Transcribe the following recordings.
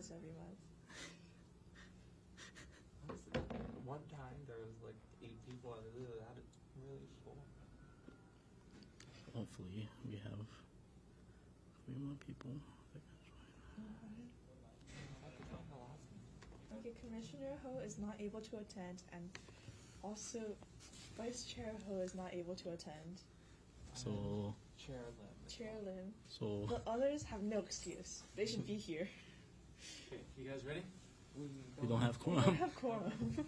this every month. One time there was like 8 people and they had it really full. Hopefully we have 3 more people that can join. Okay, Commissioner Ho is not able to attend, and also Vice Chair Ho is not able to attend. So Chair Lim. Chair Lim. So The others have no excuse. They should be here. Okay, you guys ready? we don't have We quorum. don't have quorum. Okay.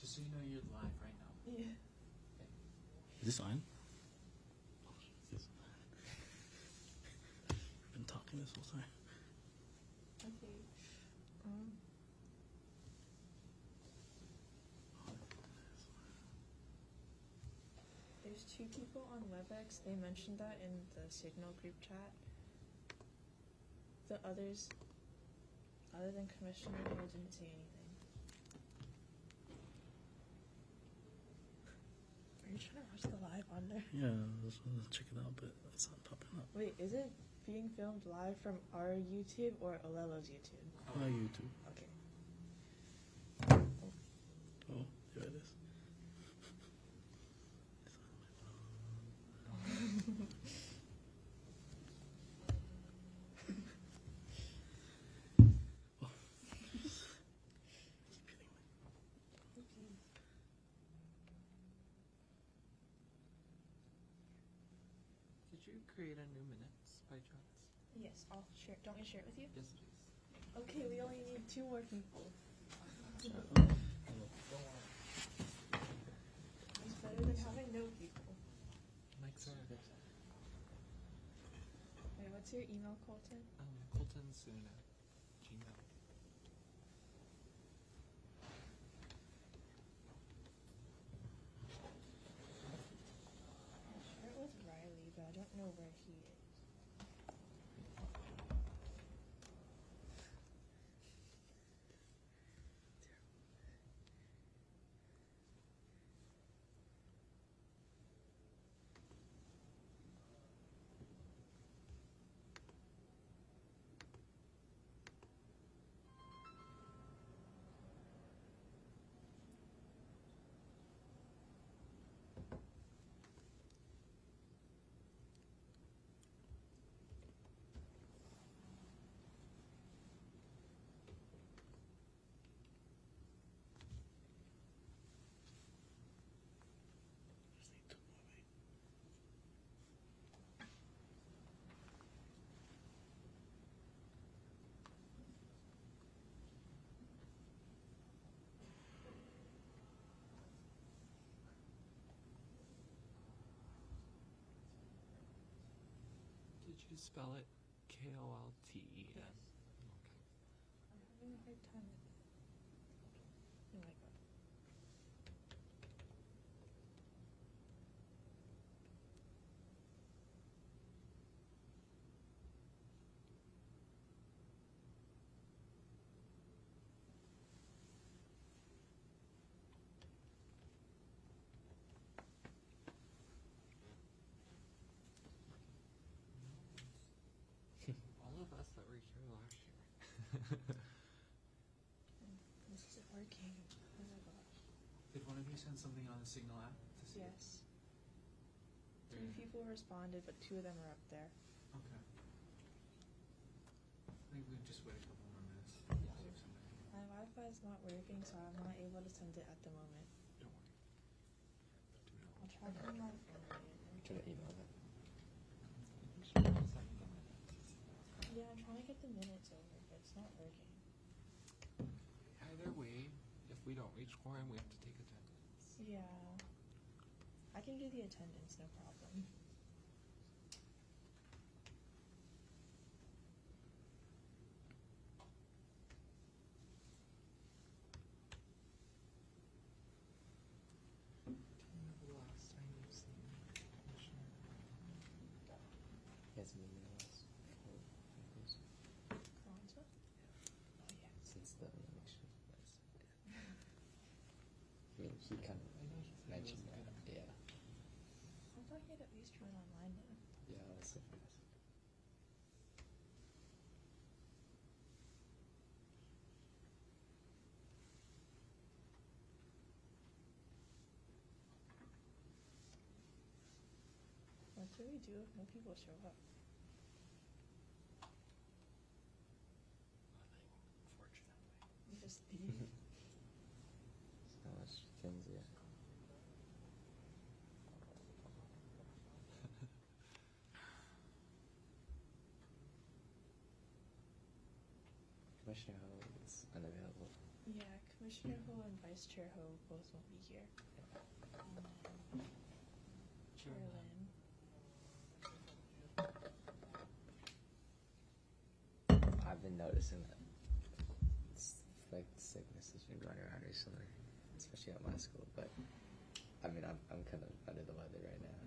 Just so you know, you're live right now. Yeah. Is this on? Yes. We've been talking this whole time. Okay. There's 2 people on WebEx. They mentioned that in the Signal group chat. The others, other than Commissioner Ho, didn't say anything. Are you trying to watch the live on there? Yeah, I was going to check it out, but it's not popping up. Wait, is it being filmed live from our YouTube or Olelo's YouTube? YouTube. Okay. Oh, there it is. Did you create a new minutes by chance? Yes, I'll share. Don't you share it with you? Yes, please. Okay, we only need 2 more people. It's better than having no people. Mike's are Wait, what's your email, Colton? Colton soon at Gmail. I'll share it with Riley, but I don't know where he is. Did you spell it Kolten? Yes. Okay. I'm having a hard time with it. Oh my god. All of us that were here last year. This isn't working. Oh my gosh. Did one of you send something on the Signal app to see? Yes. 3 people responded, but 2 of them are up there. Okay. I think we just wait a couple more minutes. Yeah. See if somebody. My Wi-Fi is not working, so I'm not able to send it at the moment. Don't worry. I'll try to my phone later. Should I email them? Yeah, I'm trying to get the minutes over, but it's not working. Either way, if we don't reach quorum, we have to take attendance. Yeah. I can do the attendance, no problem. Do you remember the last time you've seen Commissioner? Yes, emails. Kwanzaa? Oh yeah. Since the election. I mean, he kind I know he of said he mentioned was that. gonna. Yeah. I thought he'd at least run online though. Yeah, that's so fast. do we do if no people show up? Nothing, unfortunately. We just leave? So much things, yeah. Commissioner Ho is unavailable. Yeah, Commissioner Ho and Vice Chair Ho both won't be here. And Chair Lin. I've been noticing that it's like sickness has been going around recently, especially at my school. But I mean, I'm kind of under the weather right now,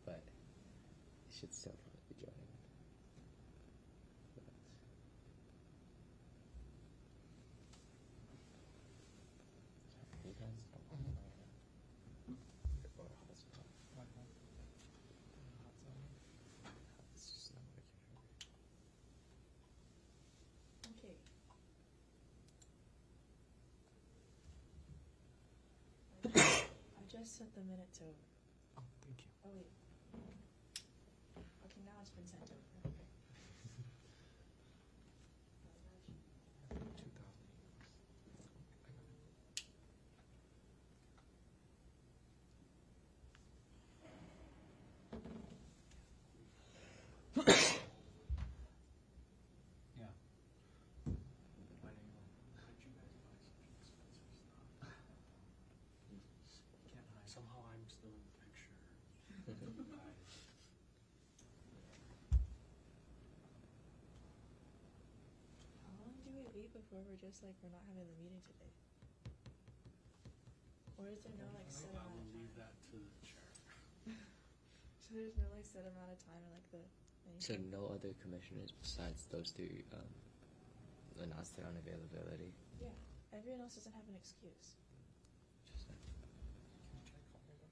but I should still probably be joining. But you guys don't want to go to hospital. It's just not working for me. Okay. I just sent the minutes over. Oh, thank you. Oh wait. Okay, now it's been sent over. 2,000. Yeah. Why don't you let you guys buy such expensive stuff? Can't hide. Somehow I'm still in the picture. How long do we wait before we're just like, we're not having the meeting today? Or is there no like set I amount will of leave time? that to the chair. So there's no like set amount of time or like the So anything? no other commissioners besides those two announced their unavailability. Yeah, everyone else doesn't have an excuse. Interesting. Can you try calling them?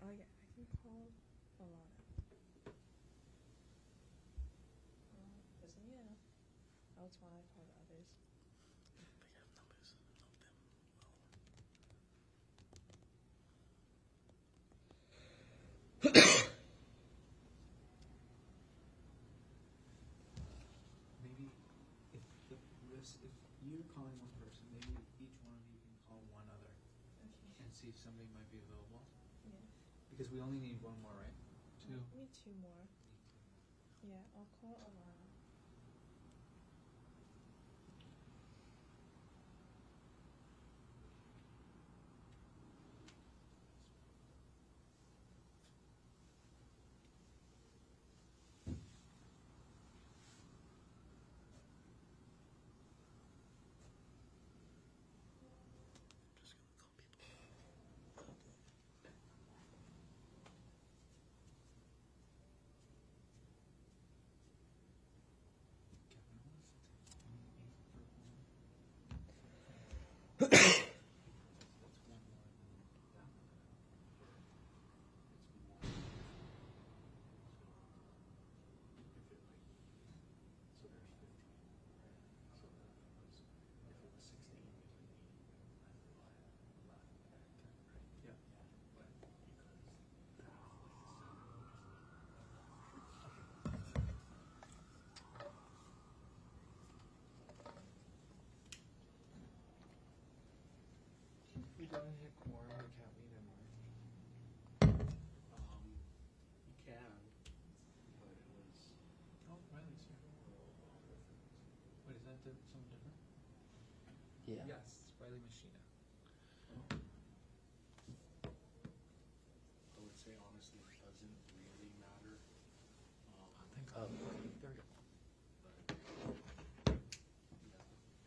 Oh yeah, I can call Alana. Doesn't he know? Else want I call the others? They have numbers of them. Maybe if you're calling one person, maybe each one of you can call one other Okay. and see if somebody might be available. Yeah. Because we only need one more, right? Two. We need two more. Yeah, I'll call Alana. Just gonna call people. That's one more than that. It's more. So there's 15. So that was, if it was 16, it was like 80. Yeah. But We don't hit quorum, we can't meet in March. you can, but it was. Oh, Riley's here. Wait, is that something different? Yeah. Yes, Riley Machina. I would say honestly, it doesn't really matter. Thank Oh, God. There we go. But yeah.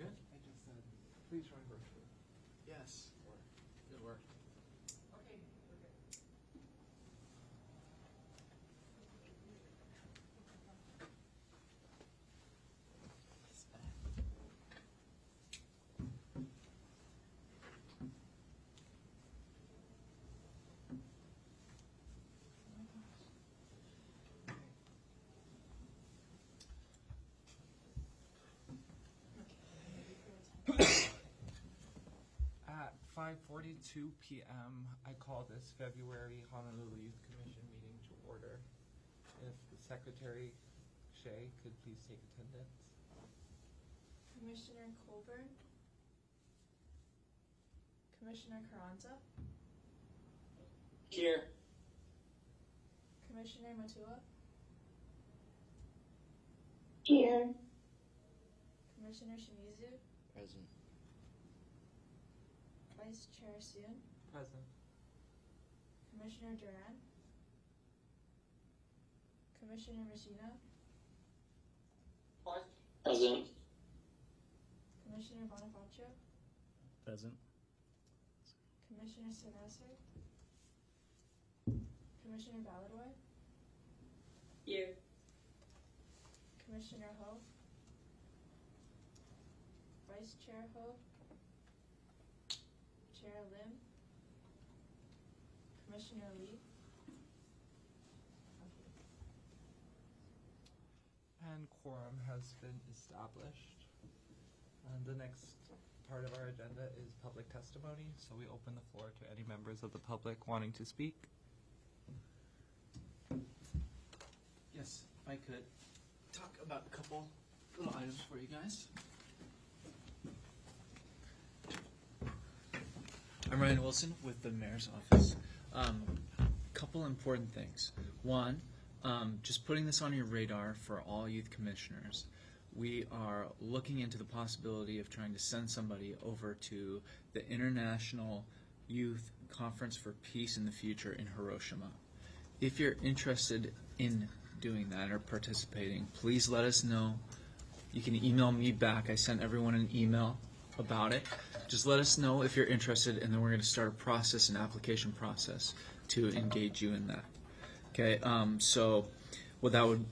Good? I just said, please join virtually. Yes. Good work. Okay, okay. 5:42 p.m. I call this February Honolulu Youth Commission meeting to order. If the Secretary Shea could please take attendance. Commissioner Colburn, Commissioner Carranza, Here. Commissioner Matua, Here. Commissioner Shimizu, Present. Vice Chair Soon, Present. Commissioner Duran, Commissioner Machina, Present. Commissioner Bonifacio, Present. Commissioner Sinasser, Commissioner Valadoi, Here. Commissioner Ho, Vice Chair Ho, Chair Lim, Commissioner Lee. And quorum has been established. And the next part of our agenda is public testimony, so we open the floor to any members of the public wanting to speak. Yes, if I could talk about a couple little items for you guys. I'm Ryan Wilson with the Mayor's Office. Couple important things. One, just putting this on your radar for all youth commissioners. We are looking into the possibility of trying to send somebody over to the International Youth Conference for Peace in the Future in Hiroshima. If you're interested in doing that or participating, please let us know. You can email me back. I sent everyone an email about it. Just let us know if you're interested, and then we're going to start a process, an application process, to engage you in that. Okay, so what that would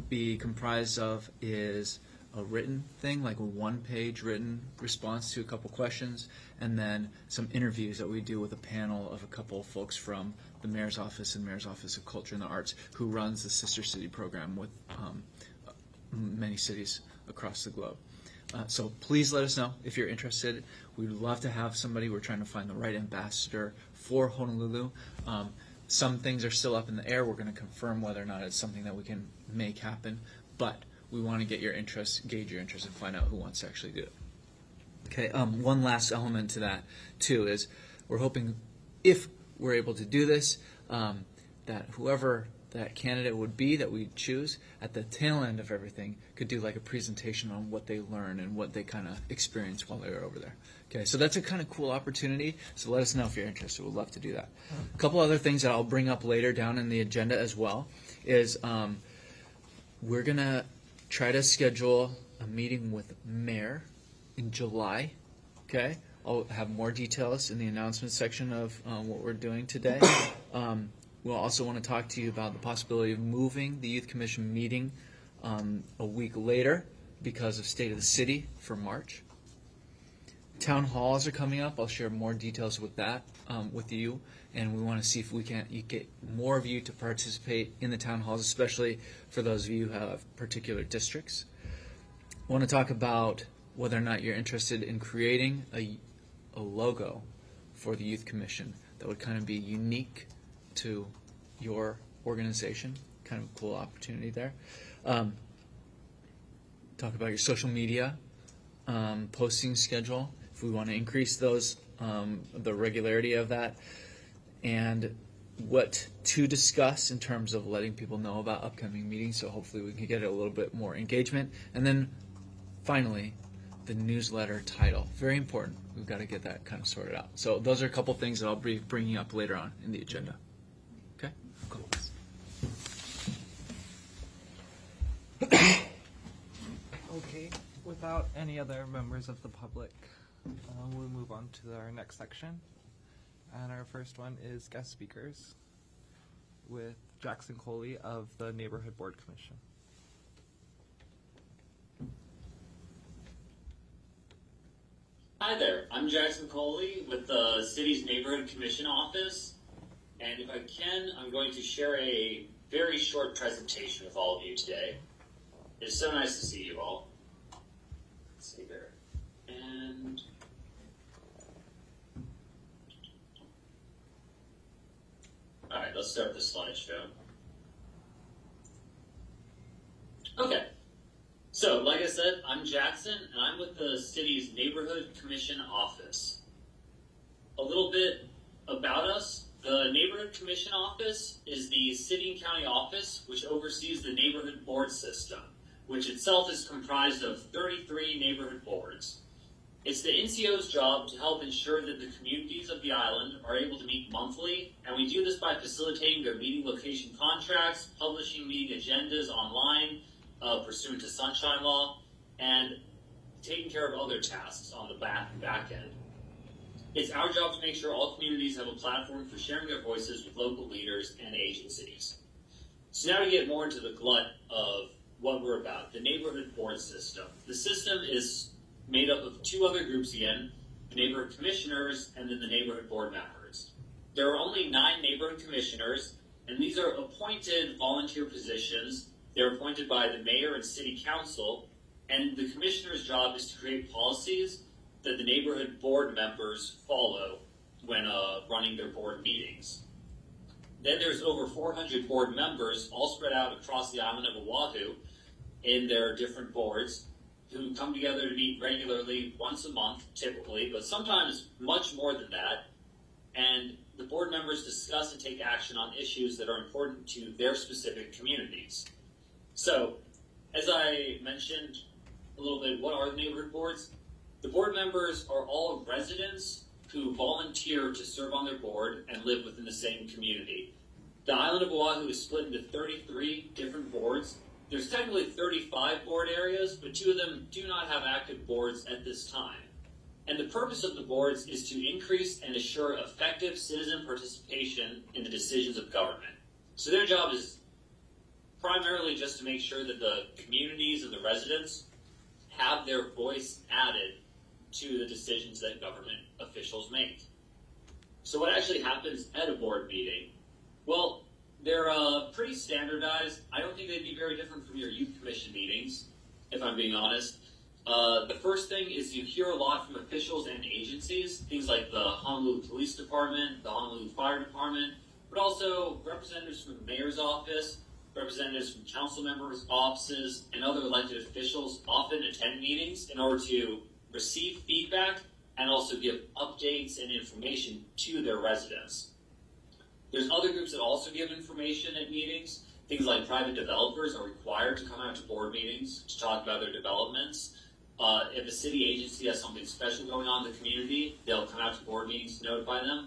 be comprised of is a written thing, like a one-page written response to a couple questions, and then some interviews that we do with a panel of a couple of folks from the Mayor's Office and Mayor's Office of Culture and the Arts, who runs the Sister City program with many cities across the globe. So please let us know if you're interested. We'd love to have somebody. We're trying to find the right ambassador for Honolulu. Some things are still up in the air. We're going to confirm whether or not it's something that we can make happen. But we want to get your interest, gauge your interest, and find out who wants to actually do it. Okay. One last element to that too is we're hoping, if we're able to do this, that whoever that candidate would be that we choose at the tail end of everything could do like a presentation on what they learned and what they kind of experienced while they were over there. Okay, so that's a kind of cool opportunity. So let us know if you're interested. We'd love to do that. A couple other things that I'll bring up later down in the agenda as well is we're going to try to schedule a meeting with Mayor in July. Okay, I'll have more details in the announcement section of what we're doing today. We'll also want to talk to you about the possibility of moving the Youth Commission meeting a week later because of State of the City for March. Town halls are coming up. I'll share more details with that with you, and we want to see if we can get more of you to participate in the town halls, especially for those of you who have particular districts. I want to talk about whether or not you're interested in creating a logo for the Youth Commission that would kind of be unique to your organization. Kind of a cool opportunity there. Talk about your social media posting schedule, if we want to increase those, the regularity of that, and what to discuss in terms of letting people know about upcoming meetings, so hopefully we can get a little bit more engagement. And then finally, the newsletter title. Very important. We've got to get that kind of sorted out. So those are a couple things that I'll be bringing up later on in the agenda. Okay? Cool. Okay, without any other members of the public, we'll move on to our next section. And our first one is guest speakers with Jackson Coley of the Neighborhood Board Commission. Hi there, I'm Jackson Coley with the city's Neighborhood Commission Office, and if I can, I'm going to share a very short presentation with all of you today. It's so nice to see you all. Let's see here. And Alright, let's start the slideshow. Okay. So, like I said, I'm Jackson, and I'm with the city's Neighborhood Commission Office. A little bit about us. The Neighborhood Commission Office is the city and county office which oversees the neighborhood board system, which itself is comprised of 33 neighborhood boards. It's the NCO's job to help ensure that the communities of the island are able to meet monthly, and we do this by facilitating their meeting location contracts, publishing meeting agendas online, pursuant to Sunshine Law, and taking care of other tasks on the back end. It's our job to make sure all communities have a platform for sharing their voices with local leaders and agencies. So now to get more into the glut of what we're about, the neighborhood board system. The system is made up of two other groups again, the neighborhood commissioners and then the neighborhood board members. There are only 9 neighborhood commissioners, and these are appointed volunteer positions. They're appointed by the mayor and city council, and the commissioner's job is to create policies that the neighborhood board members follow when running their board meetings. Then there's over 400 board members all spread out across the island of Oahu in their different boards who come together to meet regularly once a month typically, but sometimes much more than that. And the board members discuss and take action on issues that are important to their specific communities. So, as I mentioned a little bit, what are the neighborhood boards? The board members are all residents who volunteer to serve on their board and live within the same community. The island of Oahu is split into 33 different boards. There's technically 35 board areas, but 2 of them do not have active boards at this time. And the purpose of the boards is to increase and assure effective citizen participation in the decisions of government. So their job is primarily just to make sure that the communities and the residents have their voice added to the decisions that government officials make. So what actually happens at a board meeting? Well, they're pretty standardized. I don't think they'd be very different from your youth commission meetings, if I'm being honest. The first thing is you hear a lot from officials and agencies, things like the Honolulu Police Department, the Honolulu Fire Department, but also representatives from the mayor's office, representatives from council members' offices, and other elected officials often attend meetings in order to receive feedback and also give updates and information to their residents. There's other groups that also give information at meetings. Things like private developers are required to come out to board meetings to talk about their developments. If a city agency has something special going on in the community, they'll come out to board meetings to notify them.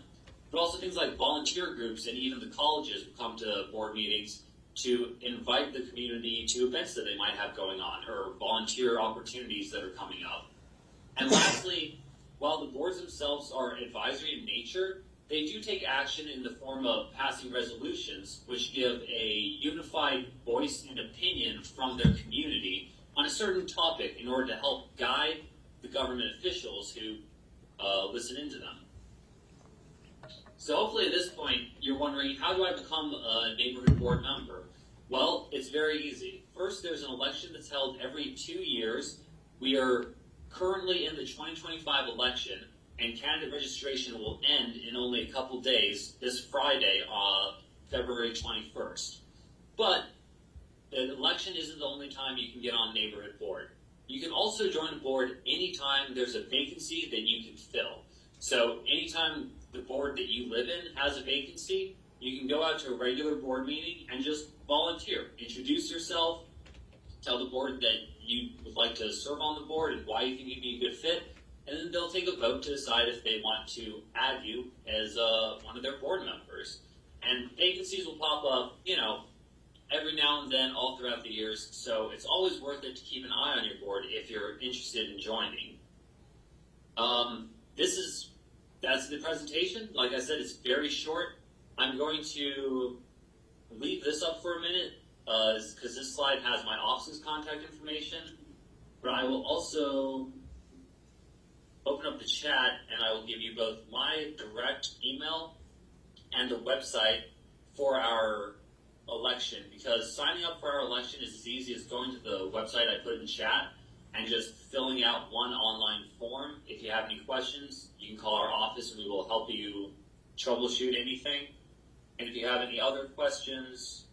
But also things like volunteer groups and even the colleges will come to board meetings to invite the community to events that they might have going on or volunteer opportunities that are coming up. And lastly, while the boards themselves are advisory in nature, they do take action in the form of passing resolutions which give a unified voice and opinion from their community on a certain topic in order to help guide the government officials who listen into them. So hopefully at this point you're wondering, how do I become a neighborhood board member? Well, it's very easy. First, there's an election that's held every 2 years. We are currently in the 2025 election, and candidate registration will end in only a couple days, this Friday, February 21st. But the election isn't the only time you can get on neighborhood board. You can also join a board anytime there's a vacancy that you can fill. So anytime the board that you live in has a vacancy, you can go out to a regular board meeting and just volunteer. Introduce yourself, tell the board that you would like to serve on the board and why you think you'd be a good fit, and then they'll take a vote to decide if they want to add you as one of their board members. And vacancies will pop up, every now and then all throughout the years, so it's always worth it to keep an eye on your board if you're interested in joining. That's the presentation. Like I said, it's very short. I'm going to leave this up for a minute because this slide has my office's contact information, but I will also open up the chat and I will give you both my direct email and the website for our election, because signing up for our election is as easy as going to the website I put in chat and just filling out one online form. If you have any questions, you can call our office and we will help you troubleshoot anything. And if you have any other questions,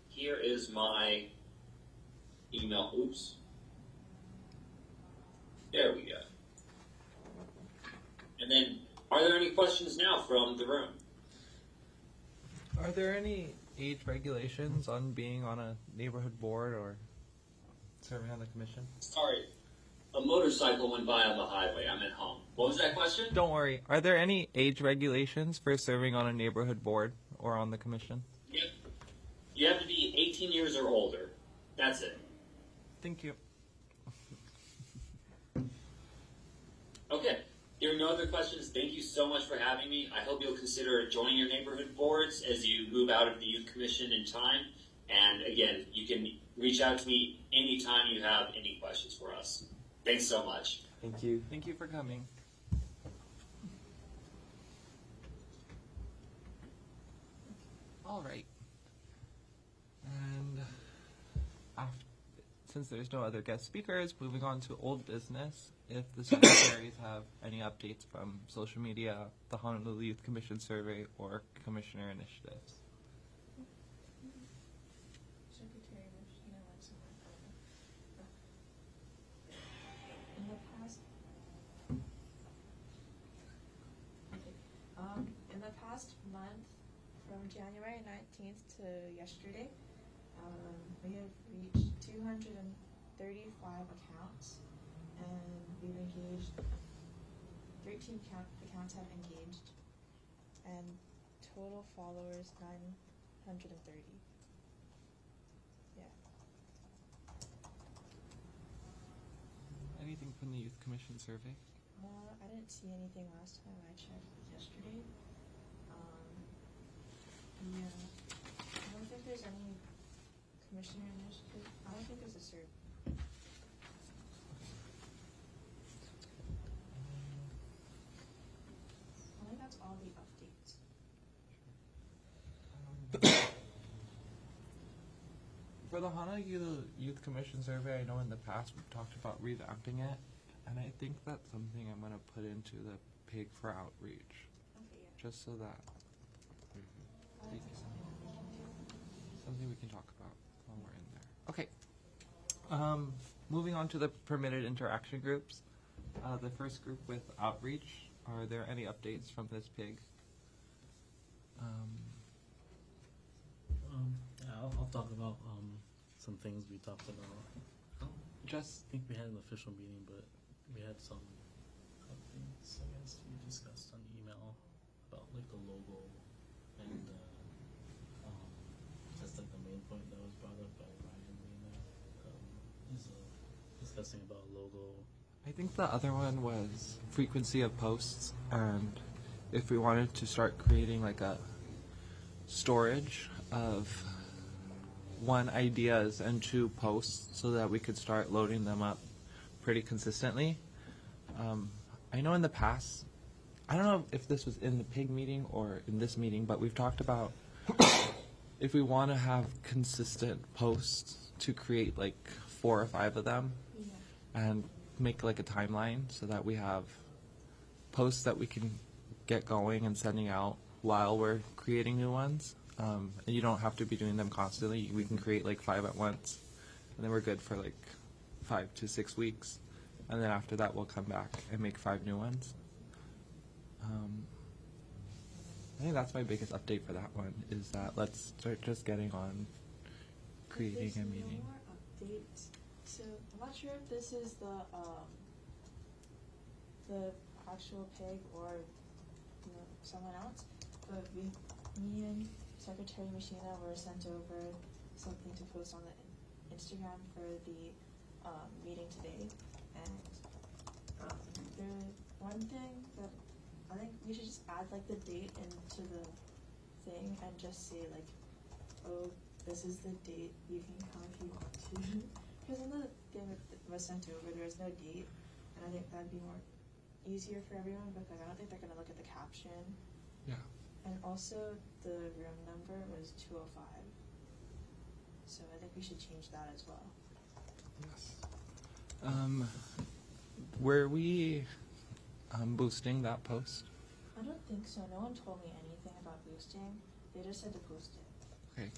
here is my email. Oops. There we go. And then, are there any questions now from the room? Are there any age regulations on being on a neighborhood board or serving on the commission? Sorry, a motorcycle went by on the highway. I'm at home. What was that question? Don't worry. Are there any age regulations for serving on a neighborhood board or on the commission? Yep. You have to be 18 years or older. That's it. Thank you. Okay. There are no other questions. Thank you so much for having me. I hope you'll consider joining your neighborhood boards as you move out of the Youth Commission in time. And again, you can reach out to me anytime you have any questions for us. Thanks so much. Thank you. Thank you for coming. All right. And since there's no other guest speakers, moving on to old business. If the secretaries have any updates from social media, the Honolulu Youth Commission survey, or commissioner initiatives. Secretary Machina went somewhere. In the past, in the past month, from January 19th to yesterday, we have reached 235 accounts, and we've engaged 13 accounts have engaged, and total followers 930. Yeah. Anything from the Youth Commission survey? I didn't see anything last time I checked yesterday. Yeah. I don't think there's any commissioner initiative. I don't think there's a survey. I think that's all the updates. For the Honolulu Youth Commission survey, I know in the past we've talked about revamping it, and I think that's something I'm going to put into the pig for outreach, Okay, yeah. just so that I like something we can talk about while we're in there. Okay. Moving on to the permitted interaction groups. The first group with outreach. Are there any updates from this pig? I'll talk about some things we talked about. I don't Just think we had an official meeting, but we had some updates. I guess we discussed on email about like the logo, and that's like the main point that was brought up by Ryan Lena. Is discussing about logo. I think the other one was frequency of posts, and if we wanted to start creating like a storage of 1 ideas and 2 posts so that we could start loading them up pretty consistently. I know in the past, I don't know if this was in the pig meeting or in this meeting, but we've talked about if we want to have consistent posts to create like 4 or 5 of them, and make like a timeline so that we have posts that we can get going and sending out while we're creating new ones. And you don't have to be doing them constantly. We can create like 5 at once, and then we're good for like 5 to 6 weeks. And then after that, we'll come back and make 5 new ones. I think that's my biggest update for that one, is that let's start just getting on creating a meeting. No more updates. So I'm not sure if this is the actual pig or someone else, but me and Secretary Machina were sent over something to post on the Instagram for the meeting today, and the one thing that I think we should just add like the date into the thing and just say like, oh, this is the date, you can come if you want to. Because in the thing that was sent over, there was no date, and I think that'd be more easier for everyone because I don't think they're going to look at the caption. Yeah. And also, the room number was 205. So I think we should change that as well. Yes. Were we boosting that post? I don't think so. No one told me anything about boosting. They just said to post it. Okay.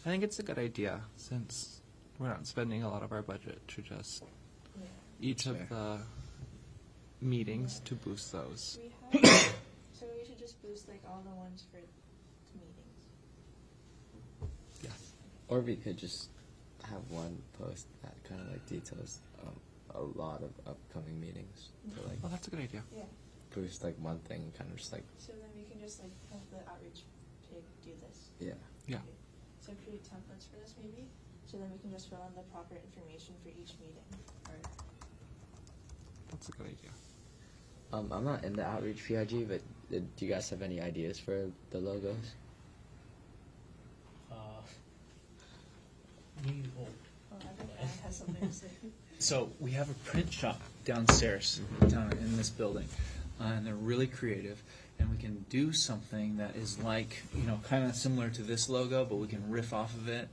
I think it's a good idea since we're not spending a lot of our budget to just Yeah. each of Fair. the meetings to boost those. We have, so we should just boost like all the ones for meetings. Yes. Or we could just have one post that kind of like details a lot of upcoming meetings to like Well, that's a good idea. Yeah. boost like one thing, kind of just like So then we can just like have the outreach pig do this. yeah. Yeah. Okay. So create templates for this maybe. So then we can just fill in the proper information for each meeting. Or That's a good idea. I'm not in the outreach PIG, but do you guys have any ideas for the logos? Me, oh, I think Anne has something to say. So we have a print shop downstairs down in this building, and they're really creative. And we can do something that is like, kind of similar to this logo, but we can riff off of it.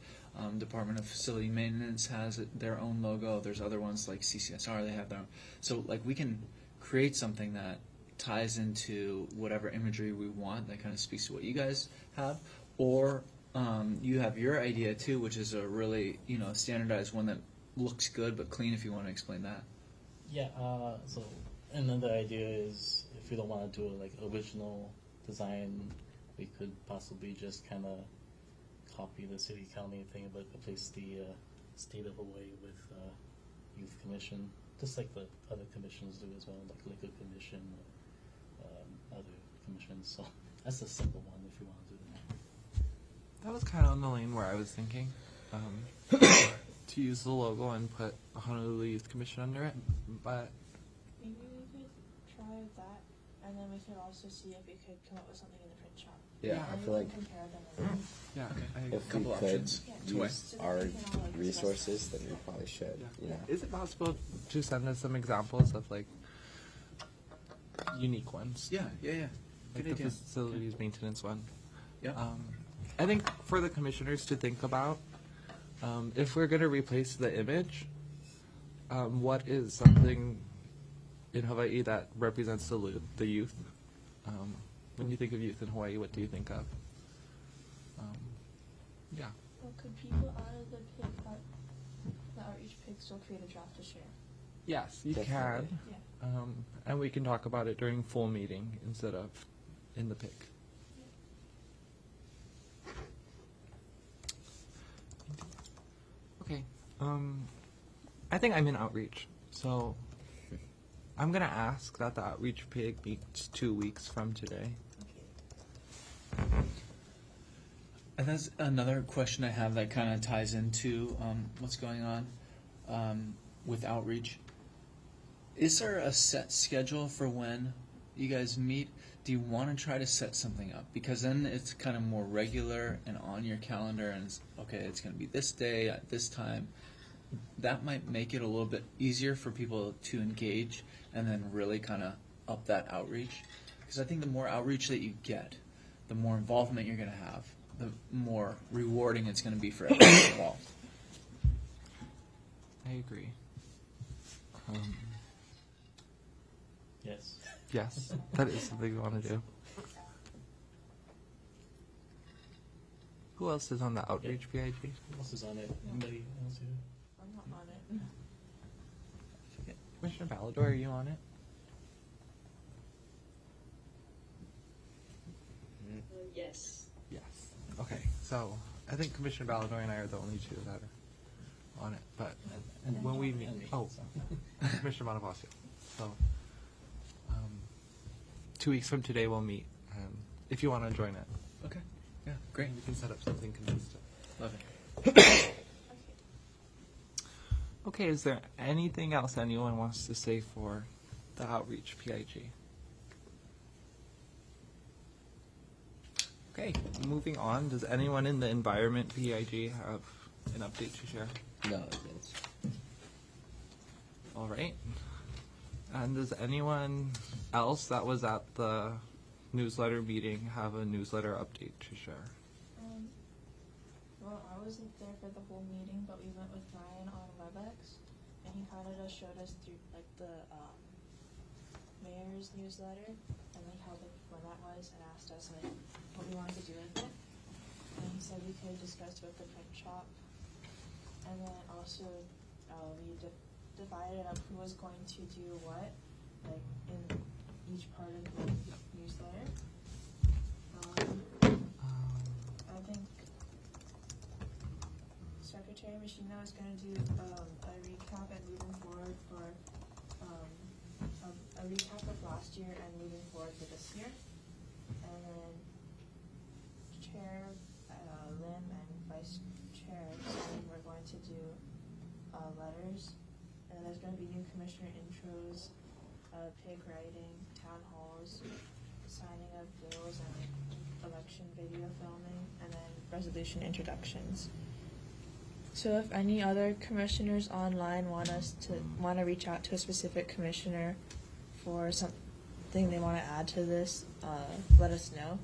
Department of Facility Maintenance has their own logo. There's other ones like CCSR, they have their own. So like we can create something that ties into whatever imagery we want that kind of speaks to what you guys have. Or you have your idea too, which is a really, standardized one that looks good but clean, if you want to explain that. yeah. So another idea is if we don't want to do a like original design, we could possibly just kind of copy the city county thing, but replace the state of Hawaii with youth commission, just like the other commissions do as well, like liquor commission, other commissions. So that's a simple one if you want to do that. That was kind of on the lane where I was thinking to use the logo and put Honolulu Youth Commission under it, but Maybe we could try that, and then we could also see if we could come up with something in the print shop. Yeah, Yeah. I And feel we like can compare them. And then, yeah, I if we couple could options Yeah. to weigh. use So that our we can all, like, discuss resources, that. then we probably should. yeah. Is it possible to send us some examples of like unique ones? Yeah. Like Good the idea. facilities maintenance one. Yeah. I think for the commissioners to think about, if we're going to replace the image, what is something in Hawaii that represents the youth? When you think of youth in Hawaii, what do you think of? Yeah. Well, could people out of the pig, the outreach pig still create a draft to share? Yes, you Definitely. can. Yeah. And we can talk about it during full meeting instead of in the PIC. Okay. I think I'm in outreach, so I'm gonna ask that the outreach PIG meets 2 weeks from today. Okay. And that's another question I have that kind of ties into what's going on with outreach. Is there a set schedule for when you guys meet? Do you want to try to set something up? Because then it's kind of more regular and on your calendar, and it's, okay, it's going to be this day at this time. That might make it a little bit easier for people to engage and then really kind of up that outreach. Because I think the more outreach that you get, the more involvement you're going to have, the more rewarding it's going to be for everyone involved. I agree. Yes. Yes, that is something we want to do. Who else is on the outreach PIG? Who else is on it? Anybody else here? I'm not on it. Commissioner Balador, are you on it? Yes. Yes. Okay, so I think Commissioner Balador and I are the only two that are on it. But And when we meet, and me, oh, so. Commissioner Bonavasio. So 2 weeks from today we'll meet. If you want to join it, Okay. Yeah, great. we can set up something consistent. Love it. Okay. Okay, is there anything else anyone wants to say for the outreach PIG? Okay, moving on. Does anyone in the environment PIG have an update to share? No, it's All right. And does anyone else that was at the newsletter meeting have a newsletter update to share? Well, I wasn't there for the whole meeting, but we went with Ryan on WebEx, and he kind of just showed us through like the mayor's newsletter and like how big when that was, and asked us like what we wanted to do with it. and said we could discuss with the print shop. And then also, we divided up who was going to do what, like in each part of the newsletter. I think Secretary Machino is going to do a recap and moving forward for a recap of last year and moving forward for this year. And then Chair Lim and Vice Chair Sim we're going to do letters. And there's going to be new commissioner intros, pig writing, town halls, signing of bills, and election video filming, and then resolution introductions. So if any other commissioners online want to reach out to a specific commissioner for something they want to add to this, let us know.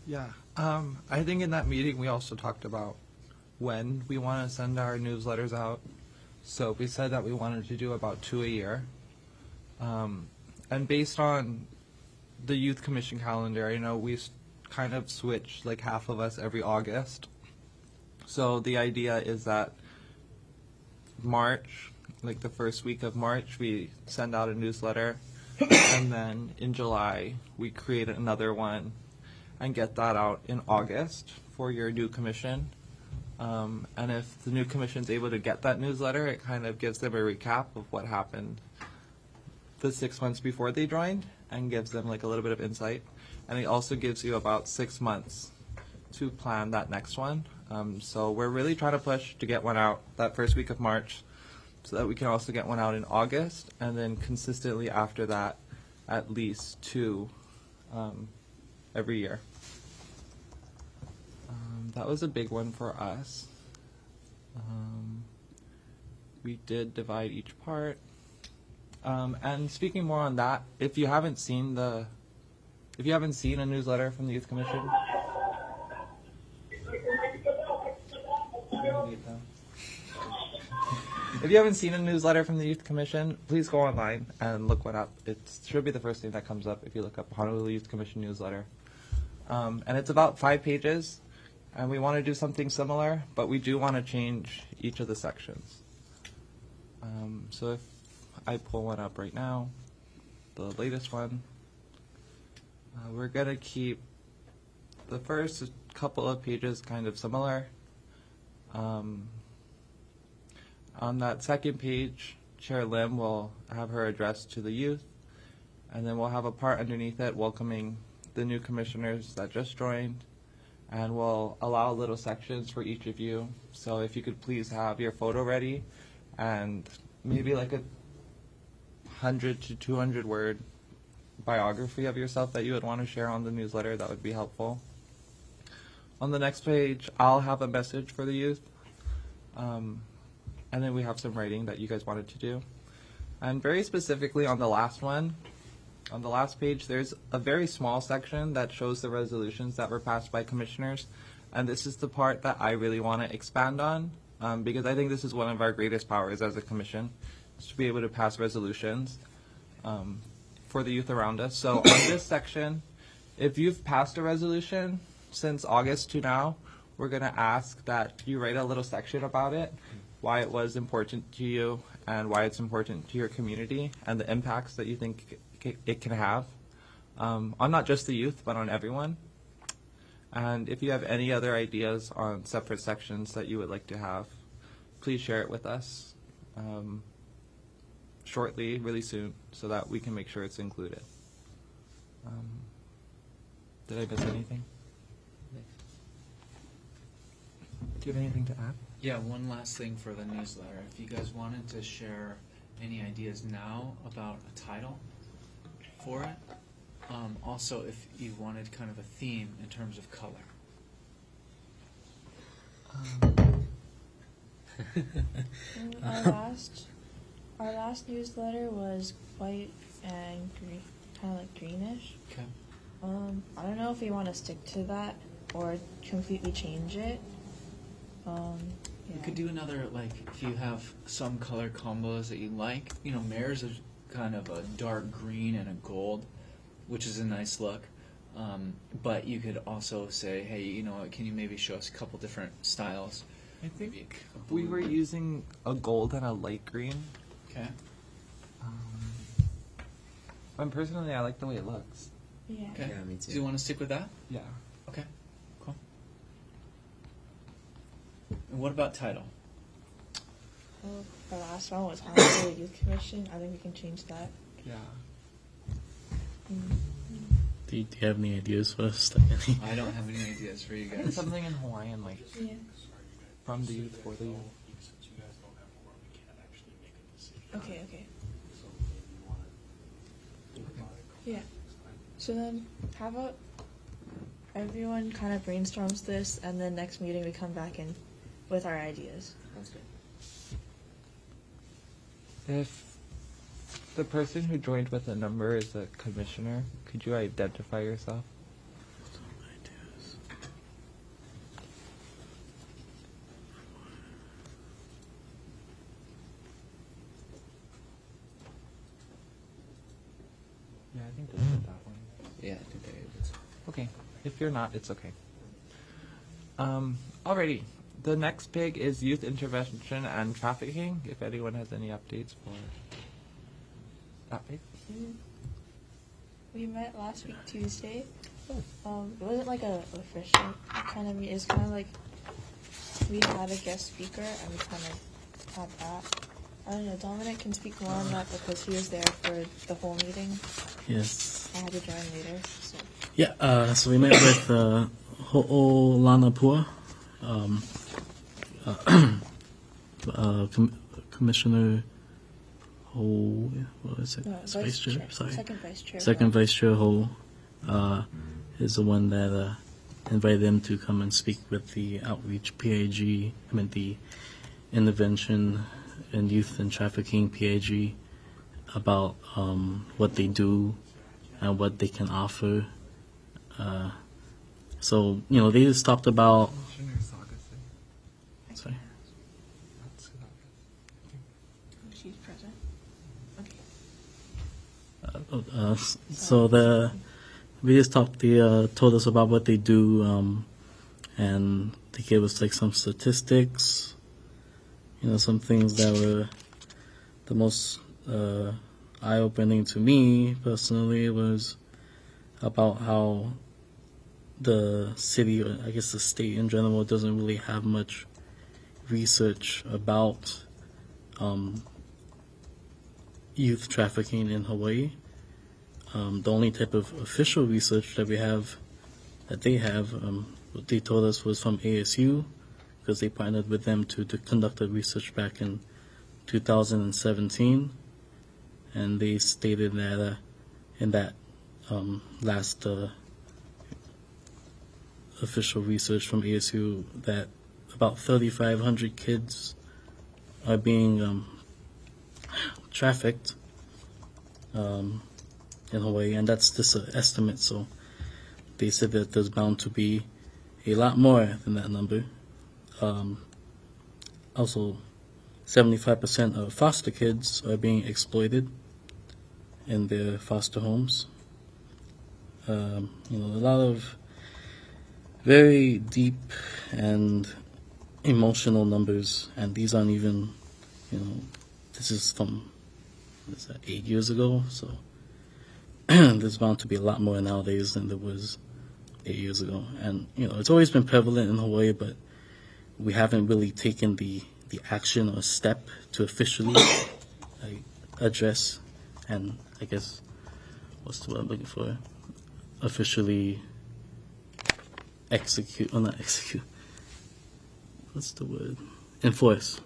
Yeah, I think in that meeting we also talked about when we want to send our newsletters out. So we said that we wanted to do about 2 a year. And based on the Youth Commission calendar, we kind of switch like half of us every August. So the idea is that March, like the first week of March, we send out a newsletter. And then in July, we create another one and get that out in August for your new commission. And if the new commission's able to get that newsletter, it kind of gives them a recap of what happened the 6 months before they joined and gives them like a little bit of insight. And it also gives you about 6 months to plan that next one. So we're really trying to push to get one out that first week of March so that we can also get one out in August, and then consistently after that, at least 2 every year. That was a big one for us. We did divide each part. And speaking more on that, if you haven't seen a newsletter from the Youth Commission, if you haven't seen a newsletter from the Youth Commission, please go online and look one up. It should be the first thing that comes up if you look up Honolulu Youth Commission newsletter. And it's about 5 pages. And we want to do something similar, but we do want to change each of the sections. So if I pull one up right now, the latest one, we're going to keep the first couple of pages kind of similar. On that second page, Chair Lim will have her address to the youth, and then we'll have a part underneath it welcoming the new commissioners that just joined. And we'll allow little sections for each of you. So if you could please have your photo ready and maybe like a 100 to 200 word biography of yourself that you would want to share on the newsletter, that would be helpful. On the next page, I'll have a message for the youth. And then we have some writing that you guys wanted to do. And very specifically on the last one, on the last page, there's a very small section that shows the resolutions that were passed by commissioners, and this is the part that I really want to expand on, because I think this is one of our greatest powers as a commission, is to be able to pass resolutions for the youth around us. So on this section, if you've passed a resolution since August to now, we're going to ask that you write a little section about it, why it was important to you, and why it's important to your community, and the impacts that you think it can have on not just the youth, but on everyone. And if you have any other ideas on separate sections that you would like to have, please share it with us shortly, really soon, so that we can make sure it's included. Did I miss anything? Do you have anything to add? Yeah, one last thing for the newsletter. If you guys wanted to share any ideas now about a title for it, also if you wanted kind of a theme in terms of color. Our last newsletter was white and green, kind of like greenish. Okay. I don't know if we want to stick to that or completely change it. You could do another, like, if you have some color combos that you like. Mayor's is kind of a dark green and a gold, which is a nice look. But you could also say, hey, you know what, can you maybe show us a couple different styles? I think Maybe a couple we were blue. using a gold and a light green. Okay. And personally, I like the way it looks. Yeah. Okay. Yeah, me Do too. you want to stick with that? Yeah. Okay. Cool. And what about title? Well, the last one was Honolulu Youth Commission. I think we can change that. Yeah. Do you have any ideas for us? I don't have any ideas for you guys. Something in Hawaiian, like Yeah. from the youth for the youth. Okay. Yeah. So then, how about everyone kind of brainstorms this, and then next meeting we come back in with our ideas. Sounds good. If the person who joined with a number is a commissioner, could you identify yourself? Yeah, I think they did that one. Yeah, I think they're able to. Okay. If you're not, it's okay. Alrighty. The next pig is youth intervention and trafficking. If anyone has any updates for that pig. We met last week Tuesday. It wasn't like a official kind of meet. It was kind of like we had a guest speaker and we kind of had that. I don't know. Dominic can speak more on that because he was there for the whole meeting. Yes. I had to join later. So. Yeah, so we met with Ho'olanapua, Commissioner Ho, what is it? No, Vice Chair? Sorry. Second vice chair. Second Vice Chair Ho is the one that invited them to come and speak with the outreach PAG, the intervention in youth and trafficking PAG about what they do and what they can offer. So, they just talked about. Commissioner Sagase. Sorry. That's who that is. She's present. So we just talked. They told us about what they do, and they gave us like some statistics. Some things that were the most eye-opening to me personally was about how the city, or I guess the state in general, doesn't really have much research about youth trafficking in Hawaii. The only type of official research that they have, what they told us was from ASU, because they partnered with them to conduct a research back in 2017, and they stated that in that last official research from ASU that about 3,500 kids are being trafficked in Hawaii, and that's just an estimate. So they said that there's bound to be a lot more than that number. Also, 75% of foster kids are being exploited in their foster homes. A lot of very deep and emotional numbers, and these aren't even, this is from 8 years ago, so there's bound to be a lot more nowadays than there was 8 years ago. And it's always been prevalent in Hawaii, but we haven't really taken the action or step to officially address and, I guess, what's the word I'm looking for? Officially execute, or not execute, what's the word? Enforce.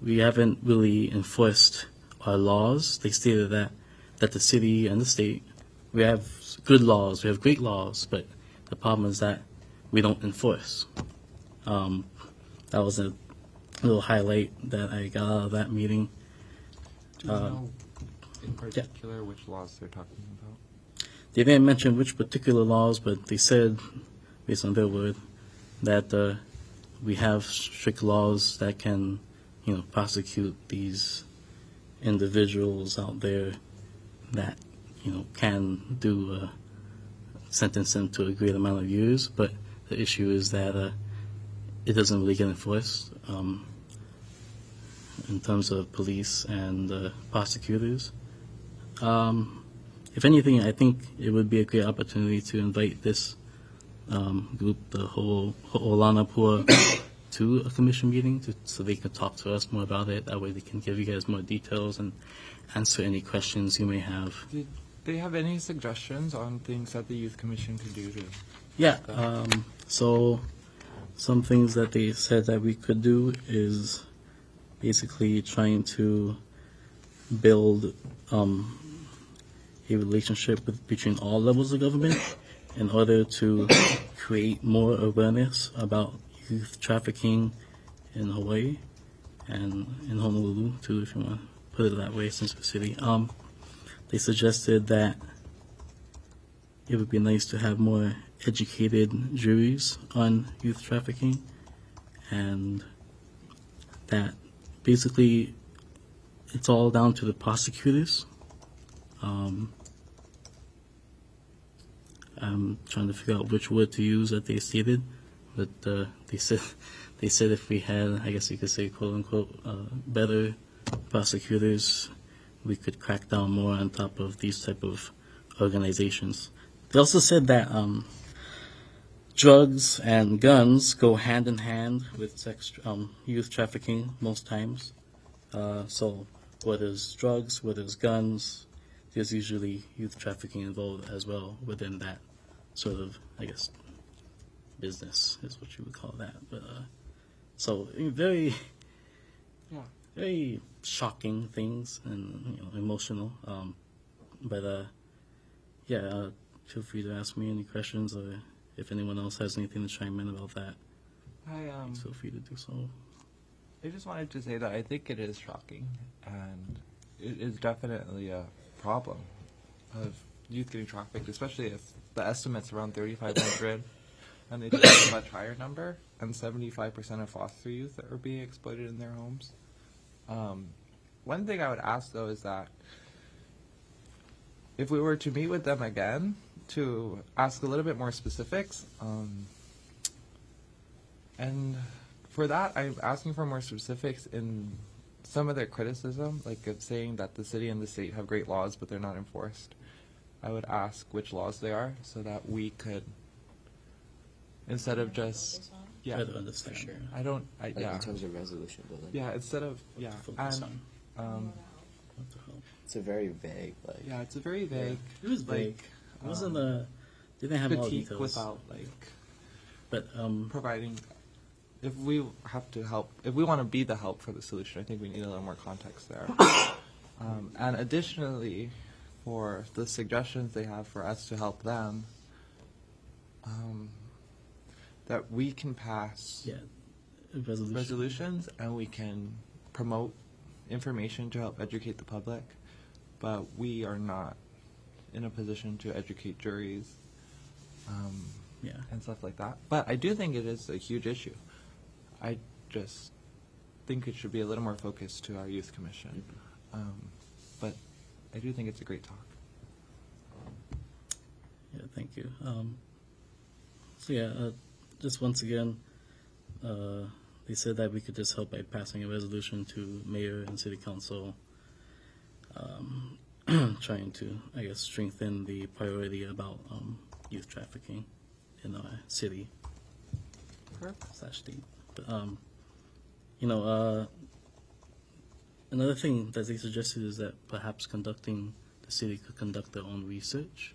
We haven't really enforced our laws. They stated that the city and the state, we have good laws, we have great laws, but the problem is that we don't enforce. That was a little highlight that I got out of that meeting. Do you know in particular which laws they're talking about? They didn't mention which particular laws, but they said, based on their word, that we have strict laws that can, prosecute these individuals out there that, can do sentence them to a great amount of years, but the issue is that it doesn't really get enforced in terms of police and prosecutors. If anything, I think it would be a great opportunity to invite this group, the whole Ho'olanapua, to a commission meeting so they can talk to us more about it. That way they can give you guys more details and answer any questions you may have. Did they have any suggestions on things that the Youth Commission could do to? Yeah, so some things that they said that we could do is basically trying to build a relationship between all levels of government in order to create more awareness about youth trafficking in Hawaii and in Honolulu too, if you want to put it that way, since the city. They suggested that it would be nice to have more educated juries on youth trafficking, and that basically it's all down to the prosecutors. I'm trying to figure out which word to use that they stated, but they said if we had, I guess you could say, quote unquote, better prosecutors, we could crack down more on top of these type of organizations. They also said that drugs and guns go hand in hand with youth trafficking most times. So where there's drugs, where there's guns, there's usually youth trafficking involved as well within that sort of, I guess, business is what you would call that. But so very, very shocking things and emotional. But feel free to ask me any questions, or if anyone else has anything to chime in about that, feel free to do so. I just wanted to say that I think it is shocking, and it is definitely a problem of youth getting trafficked, especially if the estimate's around 3,500, and they think it's a much higher number, and 75% of foster youth are being exploited in their homes. One thing I would ask, though, is that if we were to meet with them again to ask a little bit more specifics, and for that, I'm asking for more specifics in some of their criticism, like of saying that the city and the state have great laws, but they're not enforced. I would ask which laws they are so that we could, instead of just, Try to understand. sure. in terms of resolution building. Yeah, instead of, Focus and, What the hell? It's a very vague, like. yeah, it's a very vague. It was vague. It wasn't didn't have all critique details. without, like, But providing, if we have to help, if we want to be the help for the solution, I think we need a little more context there. And additionally, for the suggestions they have for us to help them, that we can pass resolutions and we can promote information to help educate the public, but we are not in a position to educate juries and stuff like that. But I do think it is a huge issue. I just think it should be a little more focused to our youth commission. But I do think it's a great talk. Yeah, thank you. Just once again, they said that we could just help by passing a resolution to mayor and city council, trying to, I guess, strengthen the priority about youth trafficking in our city / state. But another thing that they suggested is that perhaps the city could conduct their own research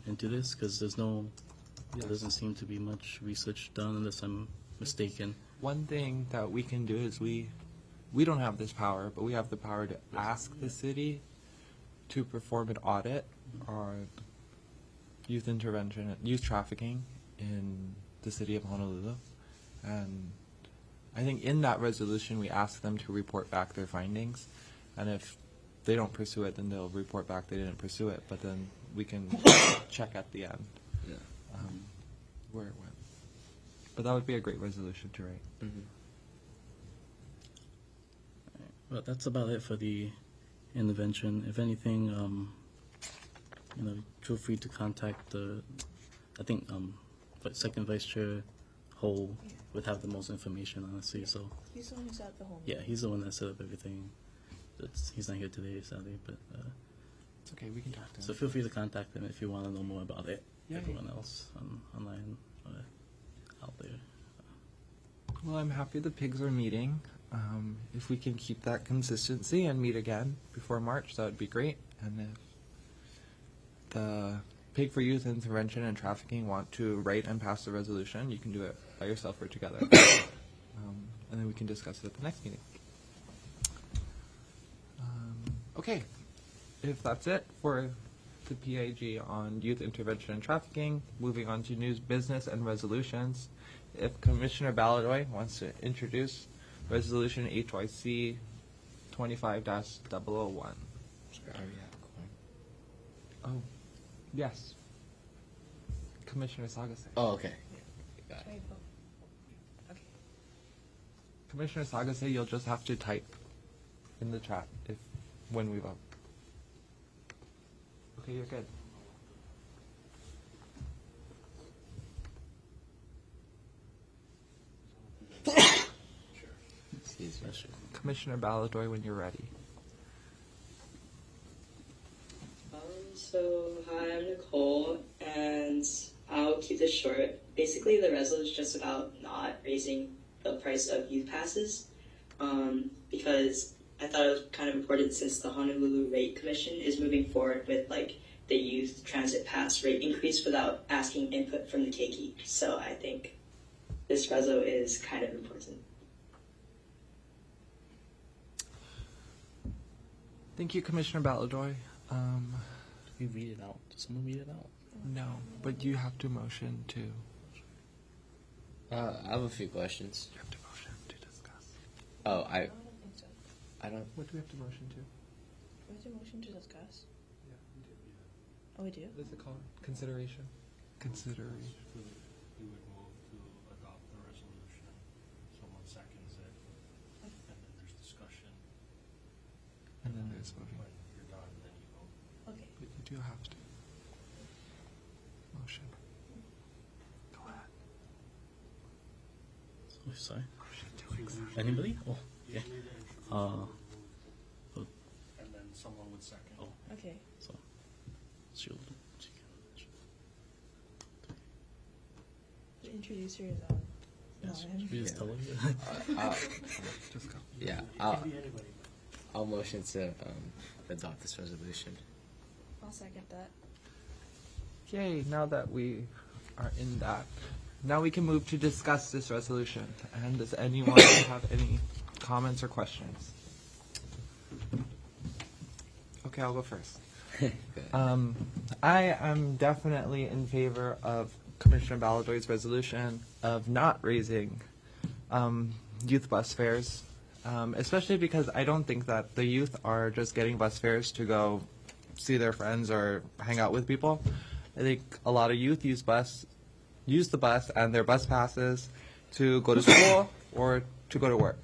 into this, because there doesn't seem to be much research done, unless I'm mistaken. One thing that we can do is we don't have this power, but we have the power to ask the city to perform an audit on youth intervention, youth trafficking in the city of Honolulu. And I think in that resolution we ask them to report back their findings, and if they don't pursue it, then they'll report back they didn't pursue it, but then we can check at the end where it went. But that would be a great resolution to write. Mm-hmm. Well, that's about it for the intervention. If anything, feel free to contact I think second vice chair Ho would have the most information, honestly. So He's the one who's at the home. yeah, he's the one that set up everything. He's not here today, sadly, but It's okay, we can talk to him. so feel free to contact him if you want to know more about it. Yeah, Everyone else online out there. Well, I'm happy the pigs are meeting. If we can keep that consistency and meet again before March, that would be great. And if the Pig for Youth Intervention and Trafficking want to write and pass the resolution, you can do it by yourself or together. And then we can discuss it at the next meeting. Okay, if that's it for the PIG on youth intervention and trafficking, moving on to news, business, and resolutions. If Commissioner Baladoy wants to introduce Resolution HYC 25-001. Sorry, Oh, yes. Commissioner Sagase. Oh, okay. Got Should I it. vote? Okay. Commissioner Sagase, you'll just have to type in the chat when we vote. Okay, you're good. Excuse me. That's true. Commissioner Baladoy, when you're ready. So, hi, I'm Nicole, and I'll keep this short. Basically, the resolution is just about not raising the price of youth passes, because I thought it was kind of important since the Honolulu Rate Commission is moving forward with, like, the youth transit pass rate increase without asking input from the keiki. So I think this reso is kind of important. Thank you, Commissioner Baladoy. We read it out. Does someone read it out? No, but you have to motion to. I have a few questions. You have to motion to discuss. Oh, I don't think so. I don't. What do we have to motion to? We have to motion to discuss. Yeah, we do. Oh, we do? What is it called? Consideration. Consideration. We would move to adopt the resolution. Someone seconds it, and then there's discussion. And then there's voting. When you're done, then you vote. Okay. But you do have to. Motion. Go ahead. Oh, sorry. Motion to accept. Anybody? Oh, yeah. Usually the Uh, and then someone would second. Oh. Okay. so she'll. The introducer is on. Yes, No, we just Yeah. tell her. Just go. Yeah, It can be anybody. I'll motion to adopt this resolution. I'll second that. Yay, now that we are in that, now we can move to discuss this resolution. And does anyone have any comments or questions? Okay, I'll go first. Good. I am definitely in favor of Commissioner Baladoy's resolution of not raising youth bus fares, especially because I don't think that the youth are just getting bus fares to go see their friends or hang out with people. I think a lot of youth use the bus and their bus passes to go to school or to go to work.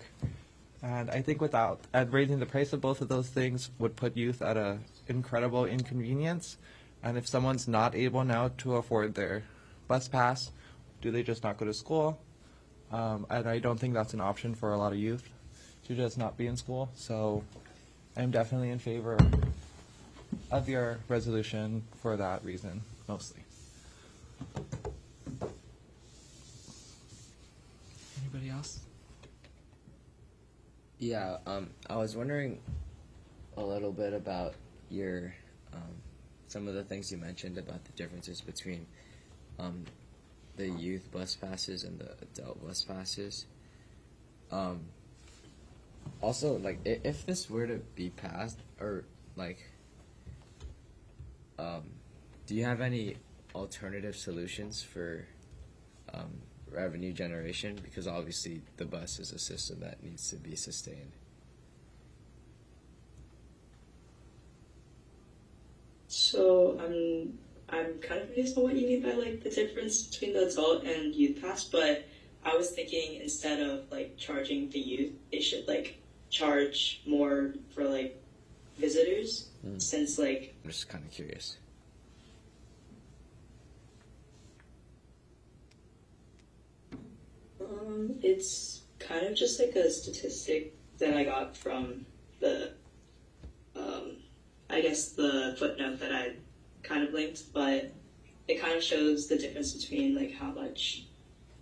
And I think raising the price of both of those things would put youth at an incredible inconvenience. And if someone's not able now to afford their bus pass, do they just not go to school? And I don't think that's an option for a lot of youth to just not be in school. So I'm definitely in favor of your resolution for that reason, mostly. Anybody else? Yeah, I was wondering a little bit about your some of the things you mentioned about the differences between the youth bus passes and the adult bus passes. Also, like, if this were to be passed, or like, do you have any alternative solutions for revenue generation? Because obviously the bus is a system that needs to be sustained. So I'm kind of confused on what you mean by like the difference between the adult and youth pass, but I was thinking instead of like charging the youth, they should like charge more for like visitors, since like I'm just kind of curious. It's kind of just like a statistic that I got from the, I guess the footnote that I kind of linked, but it kind of shows the difference between like how much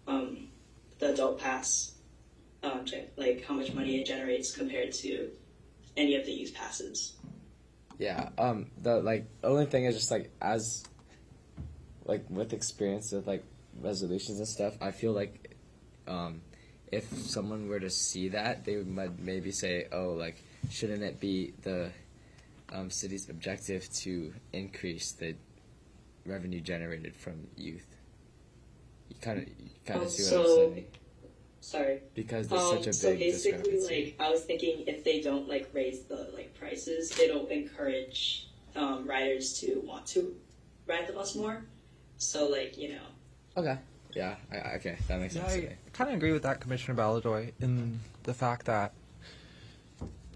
the adult pass, like how much money it generates compared to any of the youth passes. Yeah. The only thing is just like as like with experience with like resolutions and stuff, I feel like if someone were to see that, they might maybe say, oh, like shouldn't it be the city's objective to increase the revenue generated from youth? You kind of see what I'm saying? Sorry. Because there's such a big so basically, discrepancy. like I was thinking, if they don't like raise the like prices, it'll encourage riders to want to ride the bus more. So like Okay. Yeah. Okay. That makes sense. to me. I kind of agree with that, Commissioner Baladoy, in the fact that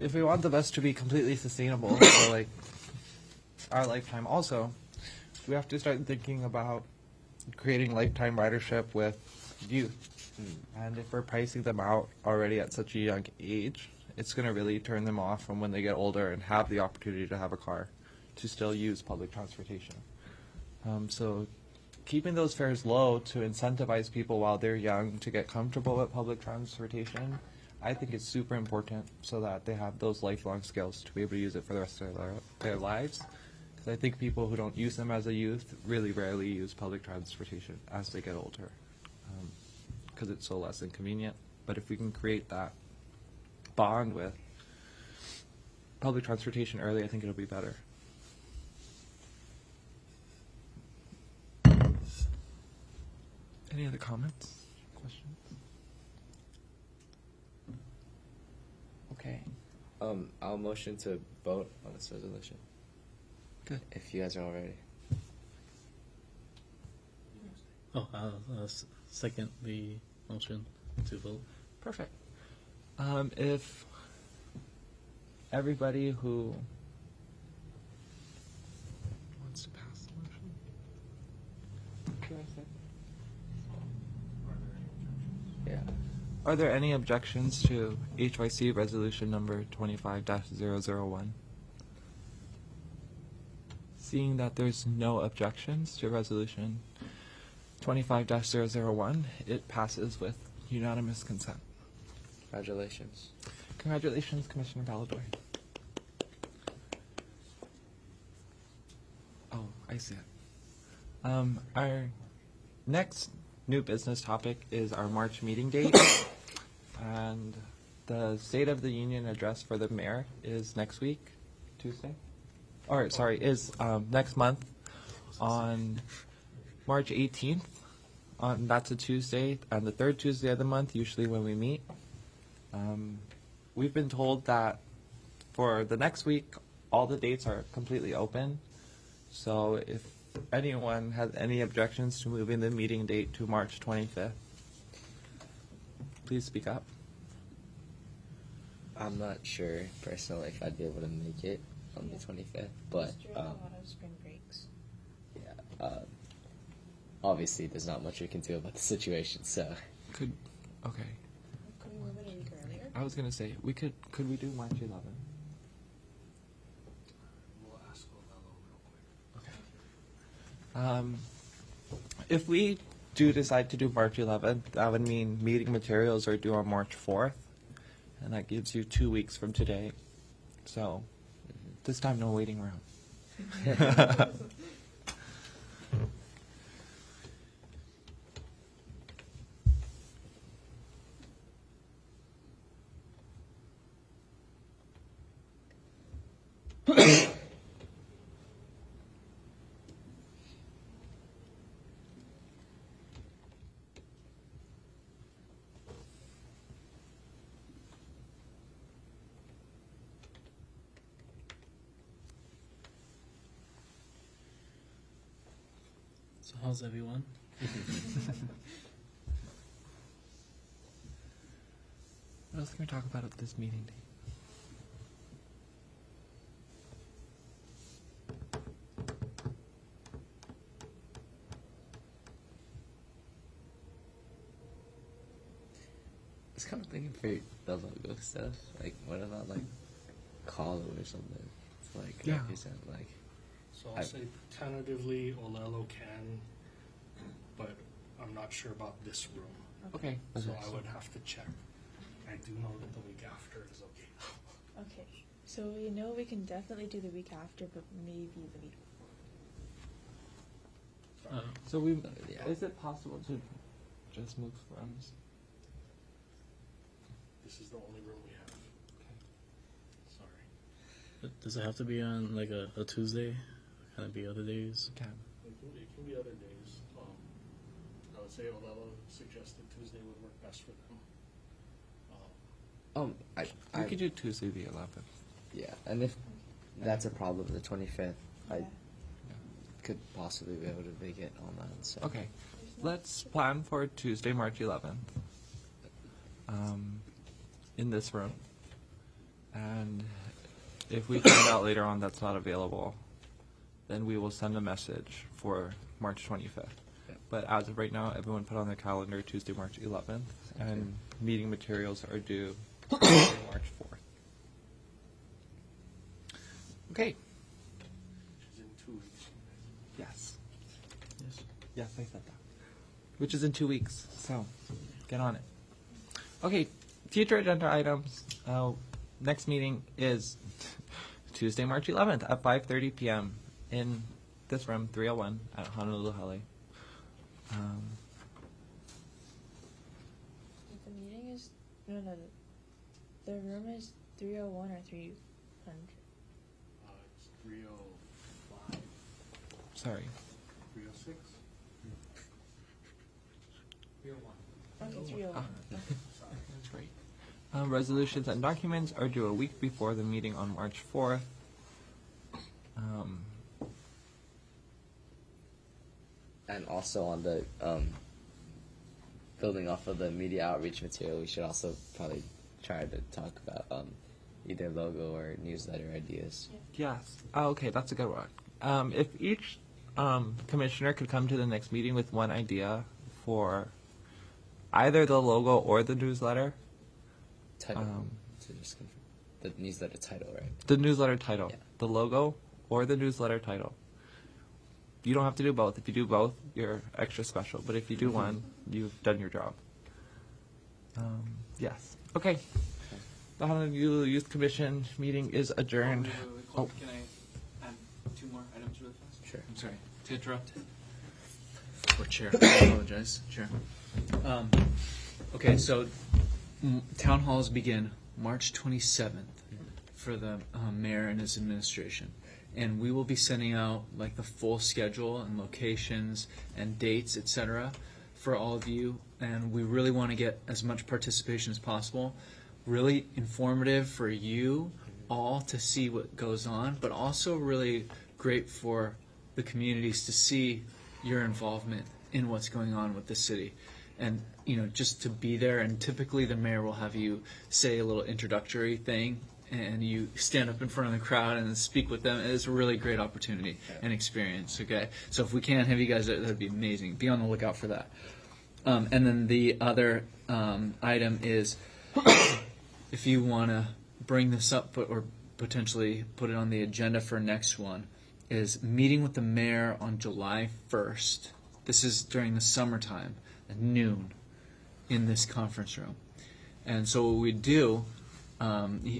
if we want the bus to be completely sustainable for like our lifetime, also, we have to start thinking about creating lifetime ridership with youth. And if we're pricing them out already at such a young age, it's going to really turn them off from when they get older and have the opportunity to have a car to still use public transportation. So keeping those fares low to incentivize people while they're young to get comfortable with public transportation, I think is super important so that they have those lifelong skills to be able to use it for the rest of their lives. Because I think people who don't use them as a youth really rarely use public transportation as they get older, because it's so less inconvenient. But if we can create that bond with public transportation early, I think it'll be better. Any other comments, questions? Okay. I'll motion to vote on this resolution. Good. If you guys are all ready. Oh, second the motion to vote. Perfect. If everybody who wants to pass the motion. Yeah. Are there any objections to HYC resolution number 25-001? Seeing that there's no objections to resolution 25-001, it passes with unanimous consent. Congratulations. Congratulations, Commissioner Baladoy. Oh, I see it. Our next new business topic is our March meeting date. And the State of the Union address for the mayor is next week, Tuesday? Or, sorry, is next month on March 18th. That's a Tuesday, and the third Tuesday of the month, usually when we meet. We've been told that for the next week, all the dates are completely open. So if anyone has any objections to moving the meeting date to March 25th, please speak up. I'm not sure personally if I'd be able to make it on the 25th, but During a lot of spring breaks. yeah, obviously there's not much we can do about the situation. So Okay. Could we move it a week earlier? I was gonna say could we do March 11th? We'll ask Ovello real quick. If we do decide to do March 11th, that would mean meeting materials are due on March 4th, and that gives you 2 weeks from today. So this time, no waiting room. So how's everyone? What else can we talk about at this meeting date? thinking for the logo stuff, like what about like Colo or something? It's like Yeah. represent like So I'll say tentatively Olelo can, but I'm not sure about this room. Okay. So I would have to check. I do know that the week after is okay. Okay. So we know we can definitely do the week after, but maybe the week. So we, Yeah. is it possible to just move rooms? This is the only room we have. Sorry. Does it have to be on like a Tuesday? Can it be other days? Can. It can be other days. I would say Olelo suggested Tuesday would work best for them. We could do Tuesday the 11th. yeah, and if that's a problem, the 25th, I Yeah. could possibly be able to make it on that. So Okay. Let's plan for Tuesday, March 11th. In this room. And if we find out later on that's not available, then we will send a message for March 25th. Yeah. But as of right now, everyone put on their calendar Tuesday, March 11th, and meeting materials are due Tuesday, March 4th. Okay. Which is in 2 weeks. Yes. Yes. Yes, I said that. Which is in 2 weeks, so get on it. Okay, future agenda items. Next meeting is Tuesday, March 11th at 5:30 p.m. in this room, 301 at Honolulu Hale. The meeting is no. The room is 301 or 300. It's 305, Sorry. 306. 301. Okay, 301. Okay. Sorry. That's great. Resolutions and documents are due a week before the meeting on March 4th. and also on the building off of the media outreach material, we should also probably try to talk about either logo or newsletter ideas. Yes. Okay, that's a good one. If each commissioner could come to the next meeting with one idea for either the logo or the newsletter. Title. So just confirm the newsletter title, right? The newsletter title. Yeah. The logo or the newsletter title. You don't have to do both. If you do both, you're extra special. But if you do one, you've done your job. Yes. Okay. The Honolulu Youth Commission meeting is adjourned. Can I add 2 more items really fast? Sure. I'm sorry to interrupt. Or Chair, I apologize, Chair. Okay, so town halls begin March 27th for the mayor and his administration. And we will be sending out like the full schedule and locations and dates, etc., for all of you. And we really want to get as much participation as possible. Really informative for you all to see what goes on, but also really great for the communities to see your involvement in what's going on with the city. And, you know, just to be there. And typically the mayor will have you say a little introductory thing, and you stand up in front of the crowd and speak with them. It's a really great opportunity and experience, okay? So if we can have you guys there, that'd be amazing. Be on the lookout for that. And then the other item is if you want to bring this up or potentially put it on the agenda for next one, is meeting with the mayor on July 1st. This is during the summertime at noon in this conference room. And so what we do,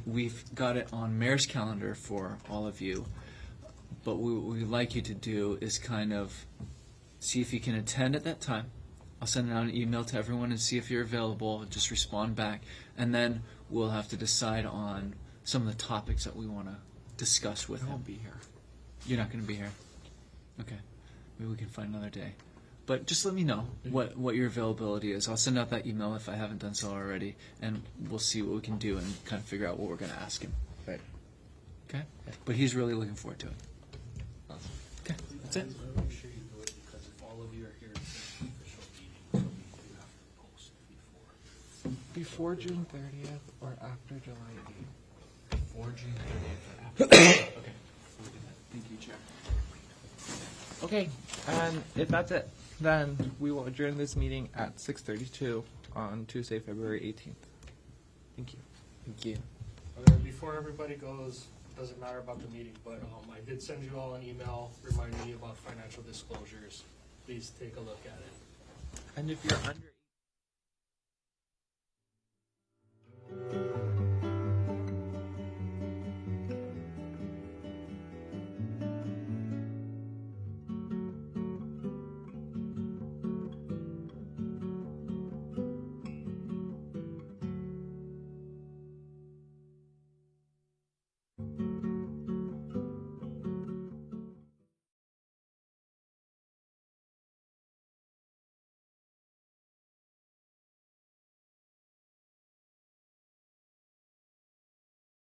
we've got it on mayor's calendar for all of you, but what we'd like you to do is kind of see if you can attend at that time. I'll send out an email to everyone and see if you're available. Just respond back, and then we'll have to decide on some of the topics that we want to discuss with I him. won't be here. You're not going to be here. Okay, maybe we can find another day. But just let me know what your availability is. I'll send out that email if I haven't done so already, and we'll see what we can do and kind of figure out what we're going to ask him. Right. Okay? But he's really looking forward to it. Awesome. Okay, that's it. Make sure you do it, because if all of you are here, it's an official meeting, so we do have to post before. Before June 30th or after July 8th? Before June 30th or after. Okay, we'll do that. Thank you, Chair. Okay, and if that's it, then we will adjourn this meeting at 6:32 on Tuesday, February 18th. Thank you. Thank you. Okay, before everybody goes, doesn't matter about the meeting, but I did send you all an email reminding you about financial disclosures. Please take a look at it. And if you're under